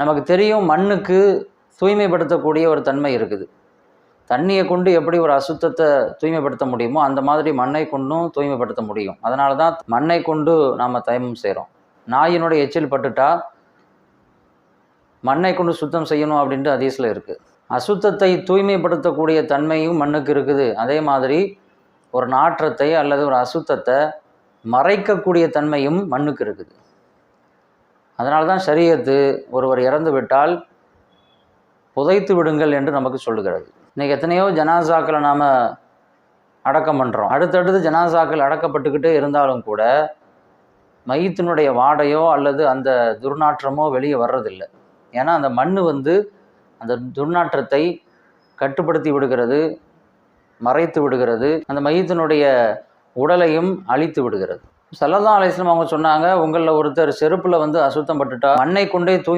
நமக்கு தெரியும் மண்ணுக்கு தூய்மைப்படுத்தக்கூடிய ஒரு தன்மை இருக்குது. தண்ணியை கொண்டு எப்படி ஒரு அசுத்தத்தை தூய்மைப்படுத்த முடியுமோ அந்த மாதிரி மண்ணை கொண்டும் தூய்மைப்படுத்த முடியும். அதனால தான் மண்ணை கொண்டு நாம் தயமம் செய்கிறோம். நாயினுடைய எச்சில் பட்டுட்டா மண்ணை கொண்டு சுத்தம் செய்யணும் அப்படின்ட்டு ஹதீஸில் இருக்குது. அசுத்தத்தை தூய்மைப்படுத்தக்கூடிய தன்மையும் மண்ணுக்கு இருக்குது. அதே மாதிரி ஒரு நாற்றத்தை அல்லது ஒரு அசுத்தத்தை மறைக்கக்கூடிய தன்மையும் மண்ணுக்கு இருக்குது. அதனால தான் ஷரியத்து ஒருவர் இறந்து விட்டால் புதைத்து விடுங்கள் என்று நமக்கு சொல்லுகிறது. இன்றைக்கி எத்தனையோ ஜனாசாக்களை நாம் அடக்கம் பண்ணுறோம். அடுத்தடுத்து ஜனாசாக்கள் அடக்கப்பட்டுக்கிட்டே இருந்தாலும் கூட மையத்தினுடைய வாடையோ அல்லது அந்த துர்நாற்றமோ வெளியே வர்றதில்லை. ஏன்னா அந்த மண் அந்த துர்நாற்றத்தை கட்டுப்படுத்தி விடுகிறது, மறைத்து விடுகிறது, அந்த மையத்தினுடைய உடலையும் அழித்து விடுகிறது. ஸல்லல்லாஹு அலைஹி வஸல்லம் அவங்க சொன்னாங்க, உங்களில் ஒருத்தர் செருப்பில் அசுத்தம் பட்டுட்டா மண்ணை கொண்டே தூய்மை